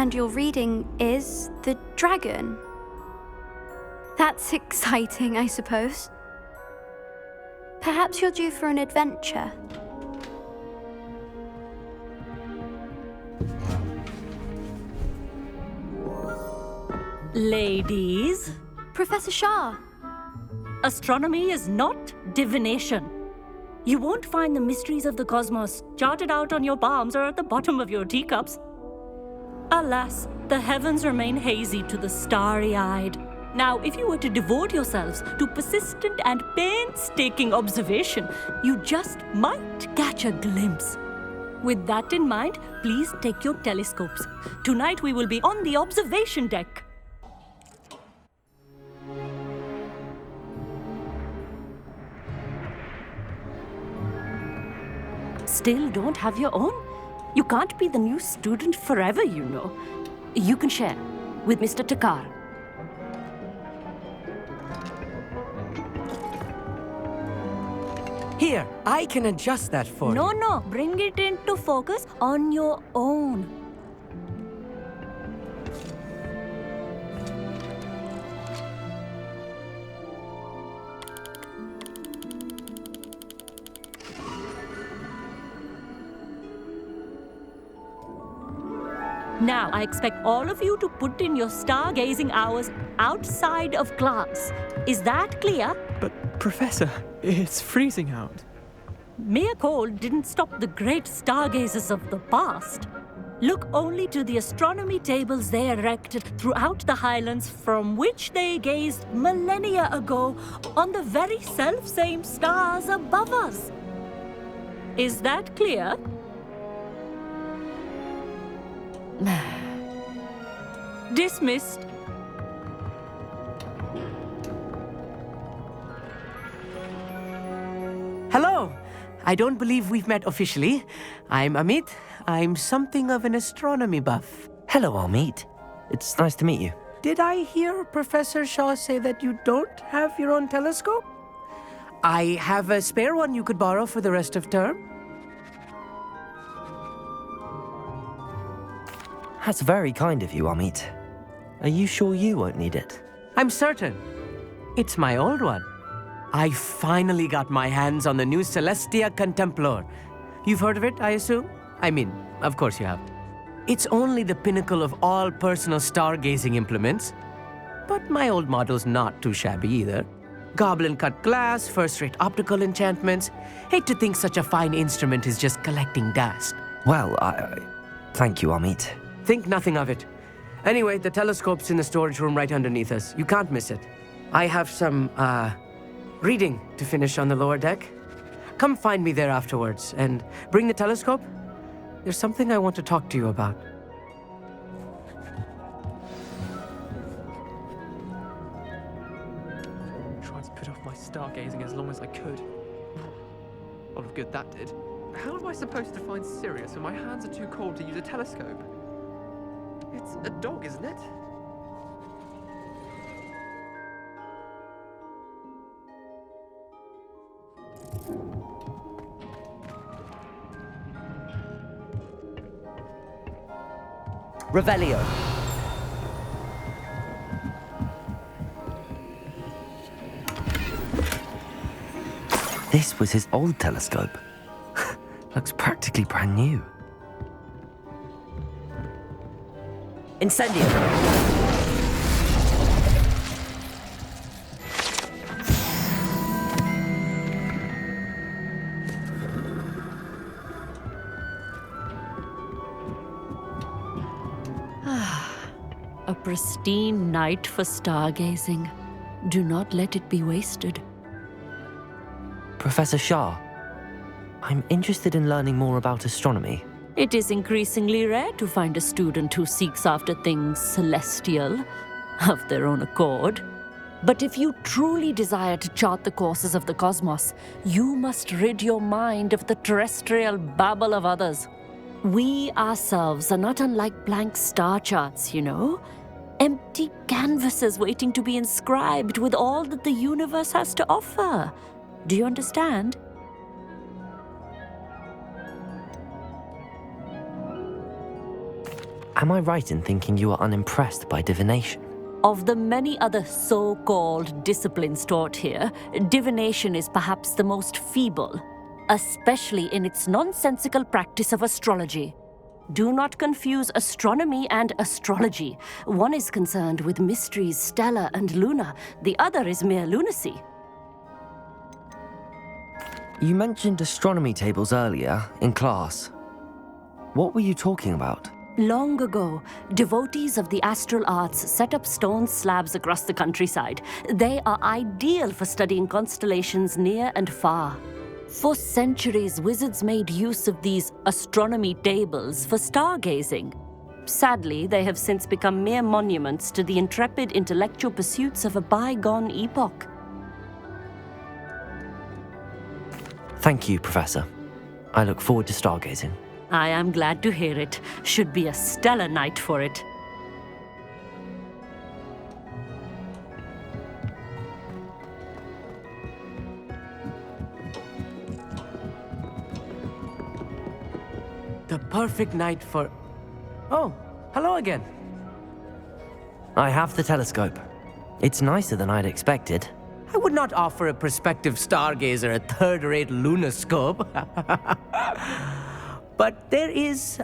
And your reading is the dragon. That's exciting, I suppose. Perhaps you're due for an adventure. Ladies, Professor Shah. astronomy is not divination. You won't find the mysteries of the cosmos charted out on your palms or at the bottom of your teacups. Alas, the heavens remain hazy to the starry-eyed. Now, if you were to devote yourselves to persistent and painstaking observation, you just might catch a glimpse. With that in mind, please take your telescopes. Tonight we will be on the observation deck. Still don't have your own? You can't be the new student forever, you know. You can share with Mr. Takar. Here, I can adjust that for you. No, bring it into focus on your own. Now, I expect all of you to put in your stargazing hours outside of class. Is that clear? But, Professor, it's freezing out. Mere cold didn't stop the great stargazers of the past. Look only to the astronomy tables they erected throughout the highlands from which they gazed millennia ago on the very self-same stars above us. Is that clear? Dismissed. Hello! I don't believe we've met officially. I'm Amit. I'm something of an astronomy buff. Hello, Amit. It's nice to meet you. Did I hear Professor Shaw say that you don't have your own telescope? I have a spare one you could borrow for the rest of term. That's very kind of you, Amit. Are you sure you won't need it? I'm certain. It's my old one. I finally got my hands on the new Celestia Contemplor. You've heard of it, I assume? I mean, of course you have. It's only the pinnacle of all personal stargazing implements. But my old model's not too shabby either. Goblin-cut glass, first-rate optical enchantments. Hate to think such a fine instrument is just collecting dust. Well, thank you, Amit. Think nothing of it. Anyway, the telescope's in the storage room right underneath us. You can't miss it. I have some, reading to finish on the lower deck. Come find me there afterwards, and bring the telescope. There's something I want to talk to you about. Tried to put off my stargazing as long as I could. A lot of good that did. How am I supposed to find Sirius when my hands are too cold to use a telescope? It's a dog, isn't it? Revelio. This was his old telescope. Looks practically brand new. Incendio. A pristine night for stargazing. Do not let it be wasted. Professor Shah, I'm interested in learning more about astronomy. It is increasingly rare to find a student who seeks after things celestial, of their own accord. But if you truly desire to chart the courses of the cosmos, you must rid your mind of the terrestrial babble of others. We ourselves are not unlike blank star charts, you know? Empty canvases waiting to be inscribed with all that the universe has to offer. Do you understand? am I right in thinking you are unimpressed by divination? Of the many other so-called disciplines taught here, divination is perhaps the most feeble, especially in its nonsensical practice of astrology. Do not confuse astronomy and astrology. One is concerned with mysteries stellar and lunar, the other is mere lunacy. You mentioned astronomy tables earlier, in class. What were you talking about? Long ago, devotees of the astral arts set up stone slabs across the countryside. They are ideal for studying constellations near and far. For centuries, wizards made use of these astronomy tables for stargazing. Sadly, they have since become mere monuments to the intrepid intellectual pursuits of a bygone epoch. Thank you, Professor. I look forward to stargazing. I am glad to hear it. Should be a stellar night for it. The perfect night for... Oh, hello again. I have the telescope. It's nicer than I'd expected. I would not offer a prospective stargazer a third-rate lunoscope. But there is,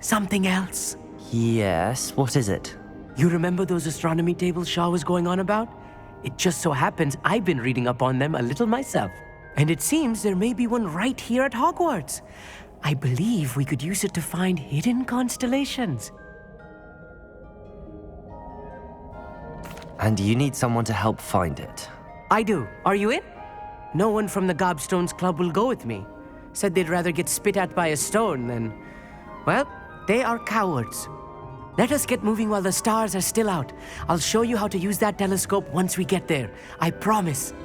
something else. Yes, what is it? You remember those astronomy tables Shaw was going on about? It just so happens I've been reading up on them a little myself. And it seems there may be one right here at Hogwarts. I believe we could use it to find hidden constellations. And you need someone to help find it. I do. Are you in? No one from the Gobstones Club will go with me. Said they'd rather get spit at by a stone than... Well, they are cowards. Let us get moving while the stars are still out. I'll show you how to use that telescope once we get there. I promise.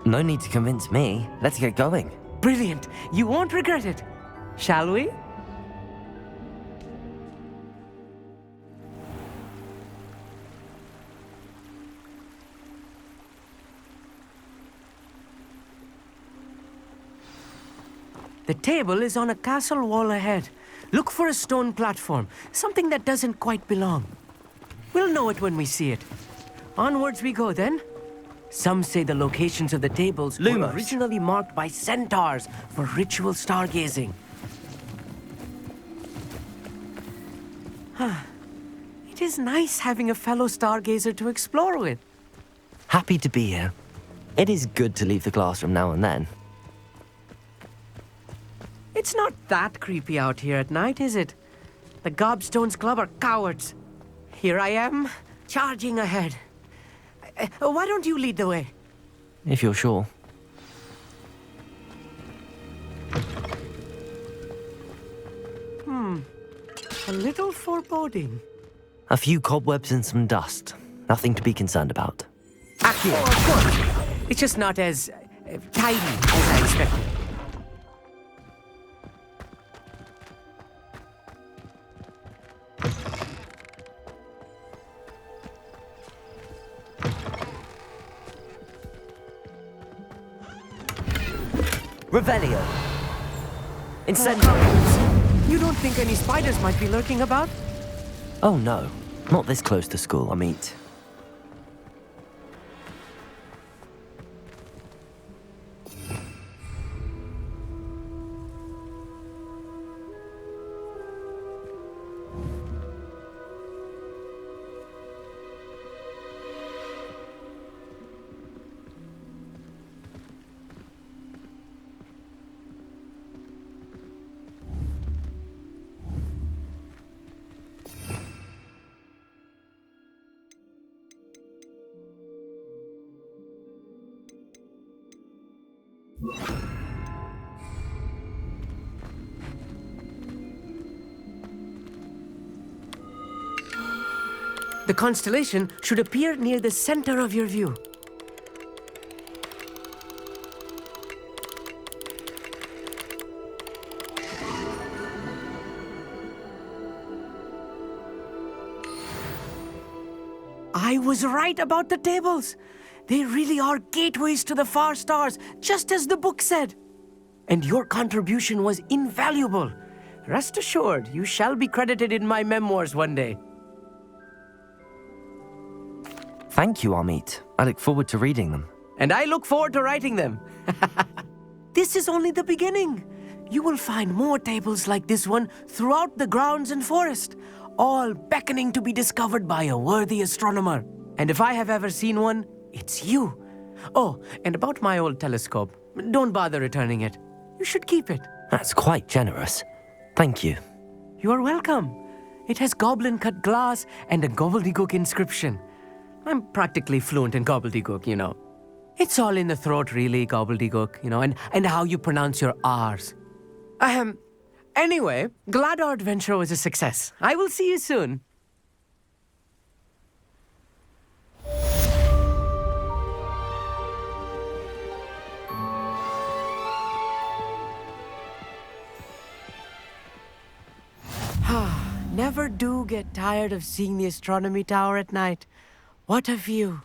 No need to convince me. Let's get going. Brilliant. You won't regret it. Shall we? The table is on a castle wall ahead. Look for a stone platform, something that doesn't quite belong. We'll know it when we see it. Onwards we go then. Some say the locations of the tables were Lumos. originally marked by centaurs for ritual stargazing. It is nice having a fellow stargazer to explore with. Happy to be here. It is good to leave the classroom now and then. It's not that creepy out here at night, is it? The Gobstones Club are cowards. Here I am, charging ahead. Why don't you lead the way? If you're sure. A little foreboding. A few cobwebs and some dust. Nothing to be concerned about. Accurate. Of course. It's just not as tidy as I expected. Revelio. Incendio. You don't think any spiders might be lurking about? Oh no, not this close to school, I mean. The constellation should appear near the center of your view. I was right about the tables. They really are gateways to the far stars, just as the book said. And your contribution was invaluable. Rest assured, you shall be credited in my memoirs one day. Thank you, Amit. I look forward to reading them. And I look forward to writing them. This is only the beginning. You will find more tables like this one throughout the grounds and forest, all beckoning to be discovered by a worthy astronomer. And if I have ever seen one, it's you. Oh, and about my old telescope, don't bother returning it. You should keep it. That's quite generous. Thank you. You're welcome. It has goblin-cut glass and a gobbledygook inscription. I'm practically fluent in gobbledygook, you know. It's all in the throat, really, gobbledygook, you know, and how you pronounce your R's. Anyway, glad our adventure was a success. I will see you soon. Never do get tired of seeing the astronomy tower at night. What a view.